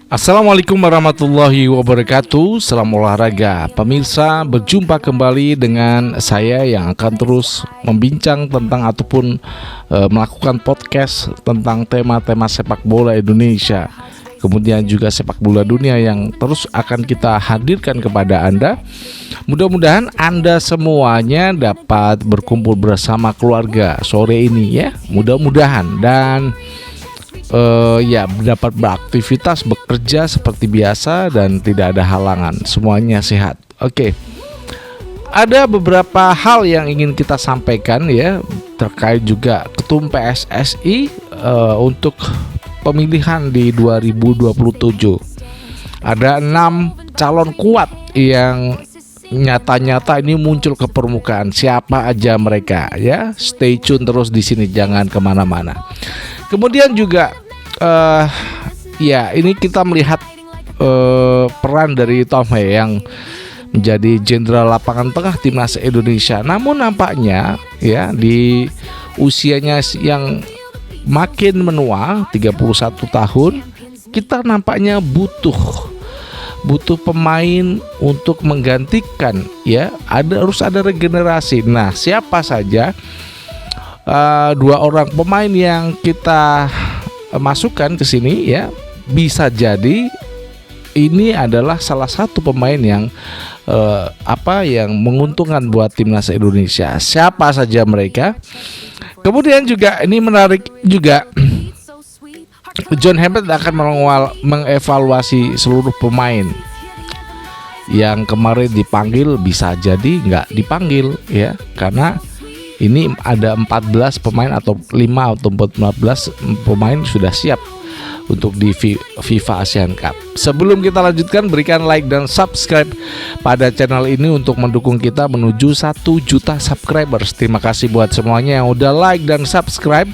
Assalamualaikum warahmatullahi wabarakatuh. Salam olahraga. Pemirsa, berjumpa kembali dengan saya yang akan terus membincang tentang ataupun melakukan podcast tentang tema-tema sepak bola Indonesia, kemudian juga sepak bola dunia yang terus akan kita hadirkan kepada Anda. Mudah-mudahan Anda semuanya dapat berkumpul bersama keluarga sore ini ya. Mudah-mudahan dan dapat beraktivitas, bekerja seperti biasa dan tidak ada halangan. Semuanya sehat. Oke. Ada beberapa hal yang ingin kita sampaikan ya terkait juga Ketum PSSI untuk pemilihan di 2027. Ada 6 calon kuat yang nyata-nyata ini muncul ke permukaan. Siapa aja mereka ya? Stay tune terus di sini, jangan kemana-mana. Kemudian juga ini kita melihat peran dari Tom Hee yang menjadi jenderal lapangan tengah timnas Indonesia. Namun nampaknya ya di usianya yang makin menua 31 tahun, kita nampaknya butuh pemain untuk menggantikan ya. Harus ada regenerasi. Nah, siapa saja 2 orang pemain yang kita masukkan ke sini ya, bisa jadi ini adalah salah satu pemain yang yang menguntungkan buat timnas Indonesia. Siapa saja mereka? Kemudian juga ini menarik juga, John Herbert akan mengevaluasi seluruh pemain yang kemarin dipanggil, bisa jadi nggak dipanggil ya, karena ini ada 14 pemain atau 5 atau 14 pemain sudah siap untuk di FIFA ASEAN Cup. Sebelum kita lanjutkan, berikan like dan subscribe pada channel ini untuk mendukung kita menuju 1 juta subscribers. Terima kasih buat semuanya yang udah like dan subscribe.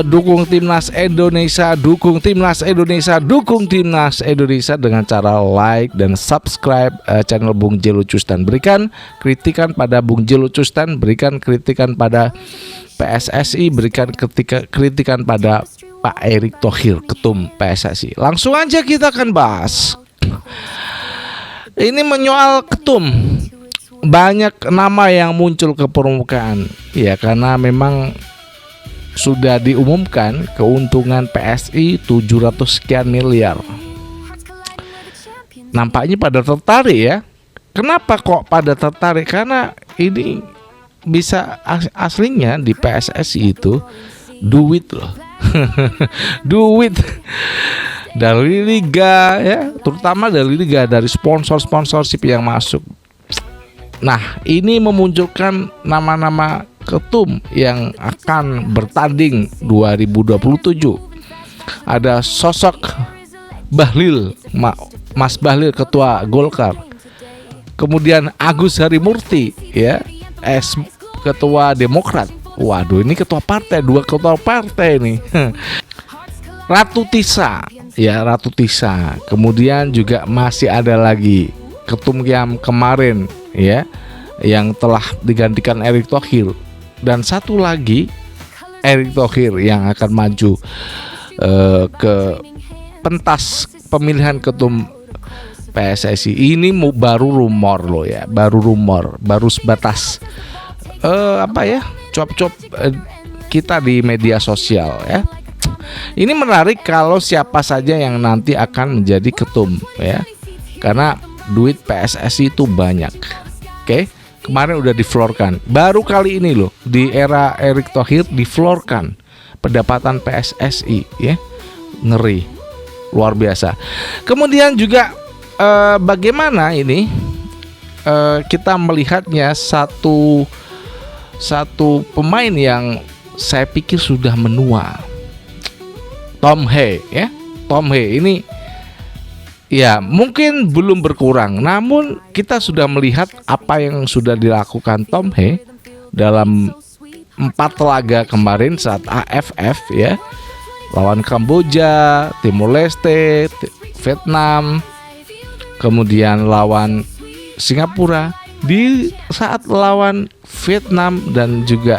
Dukung timnas Indonesia, dukung timnas Indonesia, dukung timnas Indonesia dengan cara like dan subscribe channel Bung Jelo Custan. Berikan kritikan pada Bung Jelo Custan, berikan kritikan pada PSSI, berikan kritikan pada Pak Erick Thohir, Ketum PSSI. Langsung aja kita akan bahas. Ini menyoal ketum. Banyak nama yang muncul ke permukaan ya, karena memang sudah diumumkan keuntungan PSI 700 sekian miliar. Nampaknya pada tertarik ya. Kenapa kok pada tertarik? Karena ini bisa aslinya di PSSI itu duit loh. Duit dari liga ya, terutama dari liga, dari sponsorship yang masuk. Nah, ini memunculkan nama-nama ketum yang akan bertanding 2027. Ada sosok Bahlil, Mas Bahlil, ketua Golkar. Kemudian Agus Harimurti ya, ketua Demokrat. Waduh, ini ketua partai, 2 ketua partai ini. Ratu Tisa ya, Ratu Tisa. Kemudian juga masih ada lagi ketum yang kemarin ya, yang telah digantikan Erick Thohir. Dan satu lagi Erick Thohir yang akan maju ke pentas pemilihan ketum PSSI. Ini baru rumor loh ya, baru sebatas cuap-cuap kita di media sosial ya. Ini menarik kalau siapa saja yang nanti akan menjadi ketum ya, karena duit PSSI itu banyak. Oke. Kemarin udah diflorkan, baru kali ini loh di era Erick Thohir diflorkan pendapatan PSSI ya, ngeri, luar biasa. Kemudian juga bagaimana ini kita melihatnya satu pemain yang saya pikir sudah menua, Tom Hee ya. Tom Hee ini ya mungkin belum berkurang, namun kita sudah melihat apa yang sudah dilakukan Tom Hee dalam 4 laga kemarin saat AFF ya, lawan Kamboja, Timor Leste, Vietnam, kemudian lawan Singapura. Di saat lawan Vietnam dan juga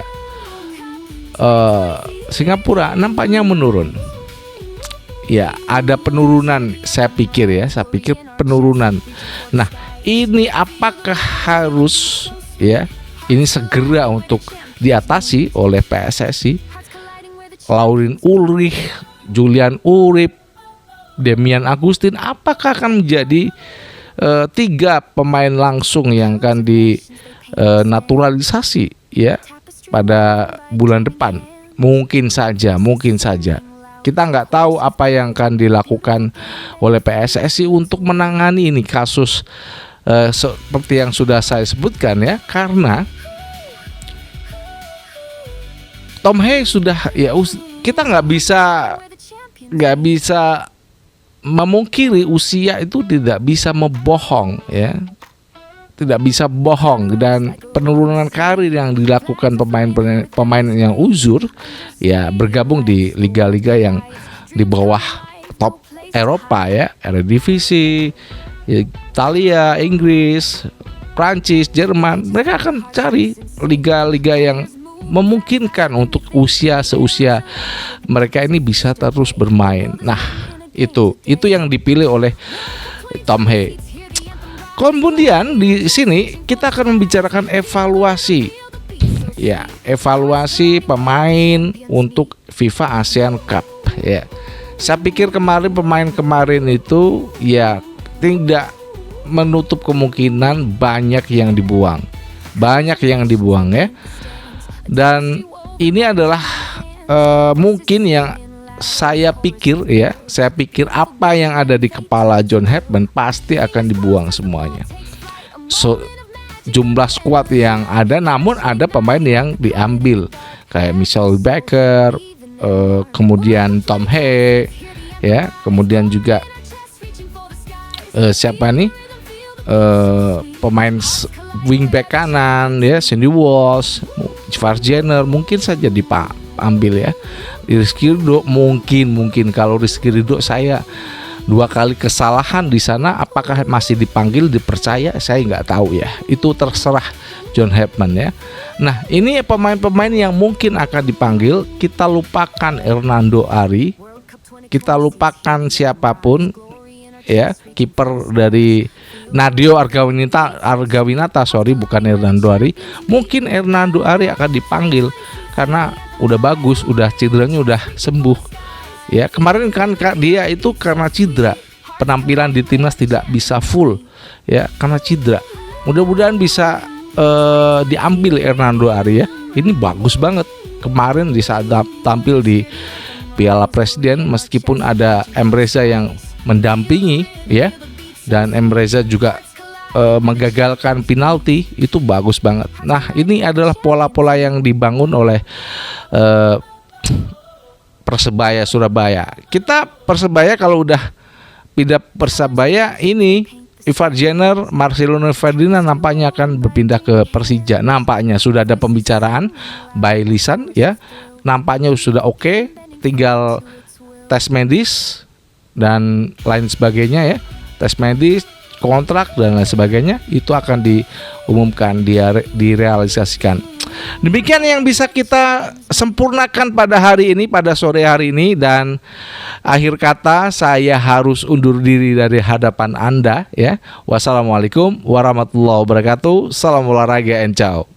Singapura nampaknya menurun ya ada penurunan, saya pikir penurunan. Nah, ini apakah harus ya ini segera untuk diatasi oleh PSSI? Laurin Ulrich, Julian Urip, Demian Agustin, apakah akan menjadi 3 pemain langsung yang akan dinaturalisasi ya pada bulan depan? Mungkin saja. Kita nggak tahu apa yang akan dilakukan oleh PSSI untuk menangani ini kasus seperti yang sudah saya sebutkan ya, karena Tom Hea sudah ya, kita nggak bisa memungkiri usia itu tidak bisa membohong ya, tidak bisa bohong, dan penurunan karir yang dilakukan pemain yang uzur ya bergabung di liga-liga yang di bawah top Eropa ya, Eredivisie, Italia, Inggris, Prancis, Jerman. Mereka akan cari liga-liga yang memungkinkan untuk seusia mereka ini bisa terus bermain. Nah, itu yang dipilih oleh Tom Hea. Kemudian di sini kita akan membicarakan evaluasi. Ya, evaluasi pemain untuk FIFA ASEAN Cup ya. Saya pikir pemain kemarin itu ya tidak menutup kemungkinan banyak yang dibuang ya. Dan ini adalah mungkin yang saya pikir apa yang ada di kepala John Hepburn pasti akan dibuang semuanya. Jumlah skuad yang ada, namun ada pemain yang diambil kayak Michel Becker, kemudian Tom Hea ya, kemudian juga siapa nih pemain wingback kanan ya, Sandy Walsh, Jvar Jenner mungkin saja diambil ya. Rizky Ridho mungkin kalau Rizky Ridho saya 2 kali kesalahan di sana, apakah masih dipanggil, dipercaya, saya nggak tahu ya. Itu terserah John Hepburn ya. Nah, ini pemain-pemain yang mungkin akan dipanggil. Kita lupakan Hernando Ari, kita lupakan siapapun ya, kiper dari Nadio Argawinata, bukan Hernando Ari. Mungkin Hernando Ari akan dipanggil karena udah bagus, cederanya udah sembuh. Ya, kemarin kan dia itu karena cedera, penampilan di timnas tidak bisa full ya karena cedera. Mudah-mudahan bisa diambil Hernando Ari ya. Ini bagus banget kemarin di saat tampil di Piala Presiden, meskipun ada Emreza yang mendampingi ya, dan Emreza juga menggagalkan penalti, itu bagus banget. Nah, ini adalah pola-pola yang dibangun oleh Persebaya Surabaya. Kita Persebaya kalau udah pindah Persebaya ini, Ivar Jenner, Marcelo Ferdinand nampaknya akan berpindah ke Persija. Nampaknya sudah ada pembicaraan by lisan ya. Nampaknya sudah oke, tinggal tes medis dan lain sebagainya ya. Tes medis, kontrak dan lain sebagainya itu akan diumumkan, direalisasikan. Demikian yang bisa kita sempurnakan pada hari ini, pada sore hari ini, dan akhir kata saya harus undur diri dari hadapan Anda ya. Wassalamualaikum warahmatullahi wabarakatuh. Salam olahraga and ciao.